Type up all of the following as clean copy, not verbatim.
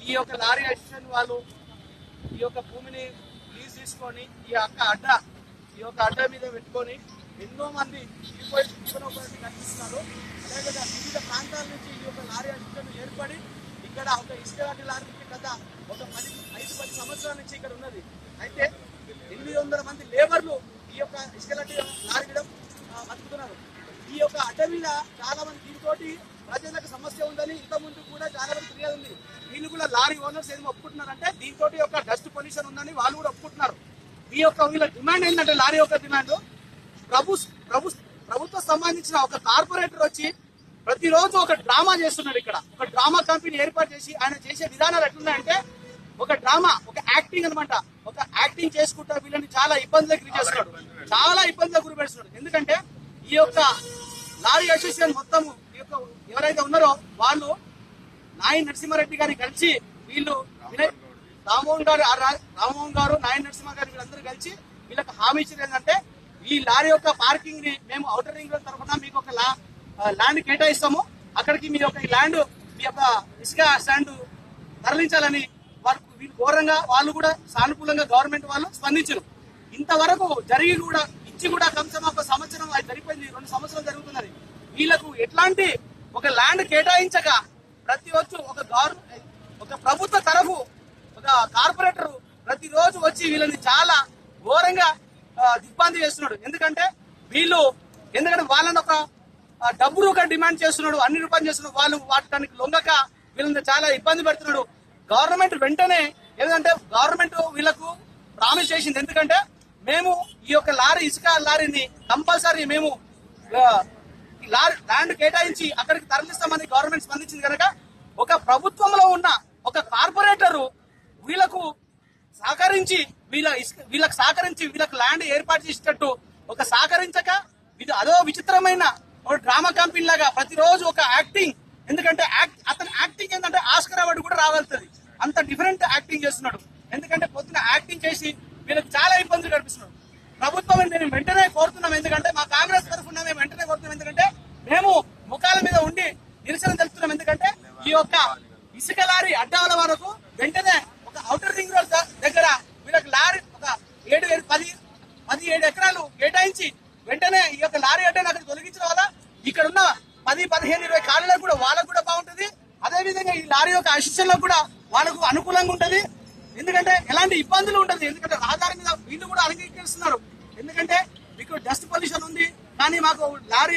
ఈ యొక్క lorry assistant వాళ్ళు ఈ యొక్క భూమిని లీజ్ తీసుకొని ఈ యొక్క అడ్డ మీద పెట్టుకొని ఎన్నో మంది జీవనోపాధి కల్పిస్తున్నారు. అదేవిధంగా వివిధ ప్రాంతాల నుంచి ఈ యొక్క లారీ అసిస్టెంట్ ఏర్పడి ఇక్కడ ఒక ఇసుక లారీ గత ఒక 5-10 సంవత్సరాల నుంచి ఇక్కడ ఉన్నది. అయితే 800 మంది లేబర్లు ఈ యొక్క ఇసుక లారీ బతుకుతున్నారు. ఈ యొక్క అడ్డ మీద చాలా మంది దీంతో ప్రజలకు సమస్య ఉందని ఇంత ముందు కూడా చాలా మంది ఫిర్యాదు ఉంది. వీళ్ళు కూడా లారీ ఓనర్స్ ఏమి ఒప్పుకుంటున్నారంటే దీంతో యొక్క డస్ట్ పొల్యూషన్ ఉందని వాళ్ళు కూడా ఒప్పుకుంటున్నారు. వీళ్ళ డిమాండ్ ఏంటంటే లారీ యొక్క డిమాండ్ ప్రభుత్వం సంబంధించిన ఒక కార్పొరేటర్ వచ్చి ప్రతిరోజు ఒక డ్రామా చేస్తున్నాడు. ఇక్కడ ఒక డ్రామా కంపెనీ ఏర్పాటు చేసి ఆయన చేసే విధానాలు ఎట్లున్నాయంటే ఒక డ్రామా, ఒక యాక్టింగ్ అనమాట. ఒక యాక్టింగ్ చేసుకుంటా వీళ్ళని చాలా ఇబ్బందులకు గురి చేస్తున్నాడు, చాలా ఇబ్బందులకు గురి పెడుతున్నాడు. ఎందుకంటే ఈ యొక్క లారీ అసోసియేషన్ మొత్తం ఈ యొక్క ఎవరైతే ఉన్నారో వాళ్ళు నాయన్ నరసింహారెడ్డి గారిని కలిసి వీళ్ళు రామ్మోహన్ గారు నాయన్ నరసింహ గారు వీళ్ళందరూ కలిసి వీళ్ళకి హామీ ఇచ్చింది ఏంటంటే ఈ లారీ యొక్క పార్కింగ్ ని మేము ఔటర్ రింగ్ రోడ్ తరఫున మీకు ఒక ల్యాండ్ కేటాయిస్తాము, అక్కడికి మీ యొక్క ఈ ల్యాండ్ మీ యొక్క ఇసుక స్టాండ్ తరలించాలని వీళ్ళు ఘోరంగా వాళ్ళు కూడా సానుకూలంగా గవర్నమెంట్ వాళ్ళు స్పందించారు. ఇంతవరకు జరిగి కూడా ఇచ్చి కూడా కనీసం ఒక సంవత్సరం అది జరిగిపోయింది, 2 సంవత్సరాలు జరుగుతున్నది. వీళ్ళకు ఎట్లాంటి ఒక ల్యాండ్ కేటాయించక ప్రతి రోజు ఒక ప్రభుత్వ తరఫు ఒక కార్పొరేటర్ ప్రతిరోజు వచ్చి వీళ్ళని చాలా ఘోరంగా దిగ్బంధి చేస్తున్నాడు. ఎందుకంటే వాళ్ళని ఒక డబ్బు రూపాయలు డిమాండ్ చేస్తున్నాడు, అన్ని రూపాయలు చేస్తున్నాడు. వాళ్ళు వాటికి లొంగక వీళ్ళని చాలా ఇబ్బంది పెడుతున్నాడు. గవర్నమెంట్ వెంటనే ఎందుకంటే గవర్నమెంట్ వీళ్ళకు ప్రామిస్ చేసింది, ఎందుకంటే మేము ఈ యొక్క ఇసుక లారీని కంపల్సరీ మేము ల్యాండ్ కేటాయించి అక్కడికి తరలిస్తామని గవర్నమెంట్ స్పందించింది కనుక ఒక ప్రభుత్వంలో ఉన్న ఒక కార్పొరేటర్ వీళ్ళకు సహకరించి వీళ్ళకి ల్యాండ్ ఏర్పాటు చేసేటట్టు ఒక సహకరించక అదో విచిత్రమైన ఒక డ్రామా కంపెనీ లాగా ప్రతిరోజు ఒక యాక్టింగ్. ఎందుకంటే అతని యాక్టింగ్ ఏంటంటే ఆస్కర్ అవార్డు కూడా రావాల్సింది, అంత డిఫరెంట్ యాక్టింగ్ చేస్తున్నాడు. ఎందుకంటే పొద్దున యాక్టింగ్ చేసి వీళ్ళకి చాలా ఇబ్బందులు కనిపిస్తున్నాడు. ప్రభుత్వం మేము వెంటనే కోరుతున్నాం, ఎందుకంటే మా కాంగ్రెస్ తరఫున మేము వెంటనే కోరుతున్నాం, ఎందుకంటే మేము ముఖాల మీద ఉండి నిరసన తెలుపుతున్నాం. ఎందుకంటే ఈ యొక్క ఇసుక లారీ అడ్డాల వరకు వెంటనే ఒక ఔటర్ రింగ్ రోడ్ దగ్గర వీళ్ళకి లారీ ఒక 17 ఎకరాలు కేటాయించి వెంటనే ఈ యొక్క లారీ అడ్డాను అక్కడ తొలగించడం వల్ల ఇక్కడ ఉన్న 10-15-20 కాలనీలకు కూడా వాళ్ళకు కూడా బాగుంటుంది. అదేవిధంగా ఈ లారీ యొక్క అసిస్టెంట్లకు కూడా వాళ్ళకు అనుకూలంగా ఉంటుంది. ఎందుకంటే ఎలాంటి ఇబ్బందులు ఉంటుంది, ఎందుకంటే రహదారి మీద వీళ్ళు కూడా అంగీకరిస్తున్నారు. ఎందుకంటే మీకు డస్ట్ పొల్యూషన్ ఉంది, కానీ మాకు లారీ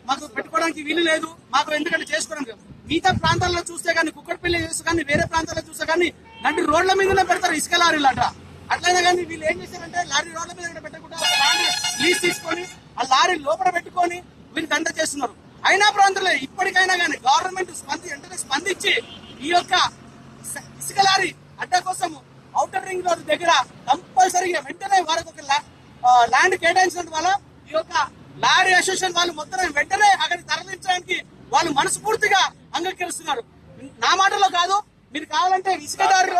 మాకు పెట్టుకోవడానికి వీలు లేదు, మాకు ఎందుకంటే చేసుకోవడానికి. మిగతా ప్రాంతాల్లో చూస్తే కానీ కుక్కడపల్లి చూస్తే కానీ వేరే ప్రాంతాల్లో చూస్తే కానీ నటి రోడ్ల మీదనే పెడతారు ఇసుక లారీలు అట్లయినా కానీ వీళ్ళు ఏం చేశారంటే లారీ రోడ్ల మీద పెట్టకుండా లారీ లీజ్ తీసుకొని ఆ లారీ లోపల పెట్టుకొని వీళ్ళు దండ చేస్తున్నారు. అయినా ప్రాంతాల్లో ఇప్పటికైనా కానీ గవర్నమెంట్ వెంటనే స్పందించి ఈ యొక్క ఇసుక లారీ అడ్డ కోసం ఔటర్ రింగ్ రోడ్ దగ్గర కంపల్సరీగా వెంటనే వారికి ఒక ల్యాండ్ కేటాయించడం వల్ల ఈ యొక్క లారీ అసోసియేషన్ వాళ్ళు మొత్తం వెంటనే అక్కడికి తరలించడానికి వాళ్ళు మనస్ఫూర్తిగా అంగీకరిస్తున్నారు. నా మాటలో కాదు, మీరు కావాలంటే ఇసుక దారి